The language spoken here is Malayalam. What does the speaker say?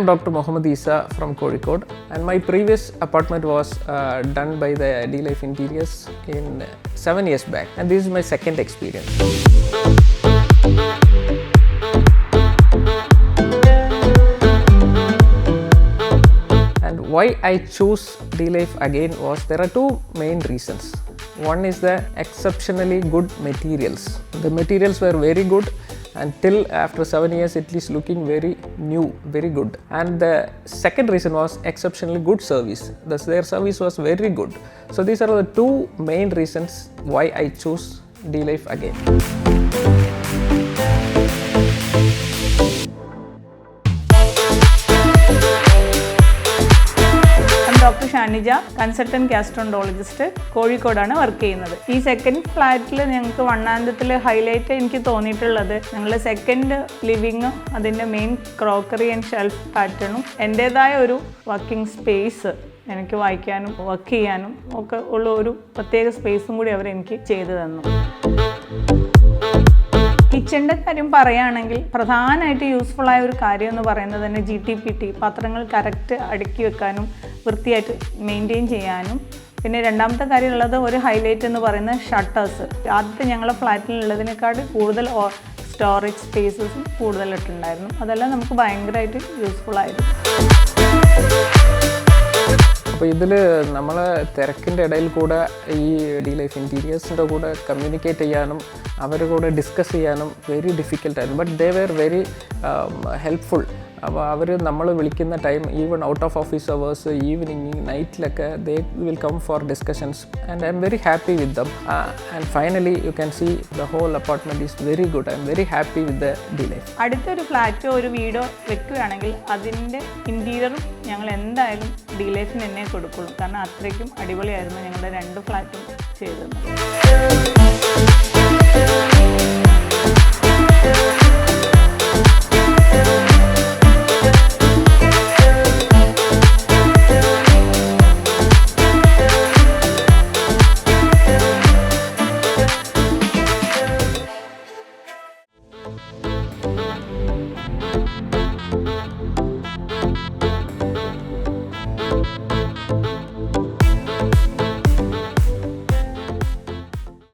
Dr. Mohammed Isa from Kozhikode, and my previous apartment was done by the D-Life Interiors in 7 years back, and this is my second experience. And why I choose D-Life again was there are two main reasons. One is the exceptionally good materials. The materials were very good. Until after 7 years it is looking very new, very good. And the second reason was exceptionally good service. Their service was very good. So these are the two main reasons why I choose D-Life again. Doctor Shanija, consultant gastroenterologist, കോഴിക്കോടാണ് വർക്ക് ചെയ്യുന്നത്. ഈ സെക്കൻഡ് ഫ്ലാറ്റിൽ ഞങ്ങൾക്ക് വണ്ണാന്തത്തിൽ ഹൈലൈറ്റ് എനിക്ക് തോന്നിയിട്ടുള്ളത് ഞങ്ങളുടെ സെക്കൻഡ് ലിവിങ്ങും അതിൻ്റെ മെയിൻ ക്രോക്കറി ആൻഡ് ഷെൽഫ് പാറ്റേണും എൻ്റേതായ ഒരു വർക്കിംഗ് സ്പേസ് എനിക്ക് വായിക്കാനും വർക്ക് ചെയ്യാനും ഒക്കെ ഉള്ള ഒരു പ്രത്യേക സ്പേസും കൂടി അവർ എനിക്ക് ചെയ്തു തന്നു. കിച്ചണിൻ്റെ കാര്യം പറയുകയാണെങ്കിൽ പ്രധാനമായിട്ട് യൂസ്ഫുള്ളായ ഒരു കാര്യം എന്ന് പറയുന്നത് തന്നെ GTPT, പാത്രങ്ങൾ കറക്റ്റ് അടുക്കി വെക്കാനും വൃത്തിയായിട്ട് മെയിൻറ്റെയിൻ ചെയ്യാനും. പിന്നെ രണ്ടാമത്തെ കാര്യമുള്ളത് ഒരു ഹൈലൈറ്റ് എന്ന് പറയുന്നത് ഷട്ടേഴ്സ്. ആദ്യത്തെ ഞങ്ങളുടെ ഫ്ലാറ്റിലുള്ളതിനേക്കാൾ കൂടുതൽ സ്റ്റോറേജ് സ്പേസസും കൂടുതലായിട്ടുണ്ടായിരുന്നു. അതെല്ലാം നമുക്ക് ഭയങ്കരമായിട്ട് യൂസ്ഫുള്ളായിരുന്നു. അപ്പോൾ ഇതിൽ നമ്മൾ തിരക്കിൻ്റെ ഇടയിൽ കൂടെ ഈ D-Life ഇൻറ്റീരിയേഴ്സിൻ്റെ കൂടെ കമ്മ്യൂണിക്കേറ്റ് ചെയ്യാനും അവരുടെ കൂടെ ഡിസ്കസ് ചെയ്യാനും വെരി ഡിഫിക്കൽട്ടായിരുന്നു. But they were very helpful. അപ്പോൾ അവർ നമ്മൾ വിളിക്കുന്ന time even out of office hours, evening, നൈറ്റിലൊക്കെ they will come for discussions and I am very happy with them. And finally you can see the whole apartment is very good. I am very happy with the D-Life. അടുത്തൊരു ഫ്ലാറ്റോ ഒരു വീടോ വെക്കുകയാണെങ്കിൽ അതിൻ്റെ ഇൻറ്റീരിയറും ഞങ്ങൾ എന്തായാലും D-Lifeന് തന്നെ കൊടുക്കുള്ളൂ. കാരണം അത്രയ്ക്കും അടിപൊളിയായിരുന്നു ഞങ്ങളുടെ 2 ഫ്ലാറ്റും ചെയ്തത്.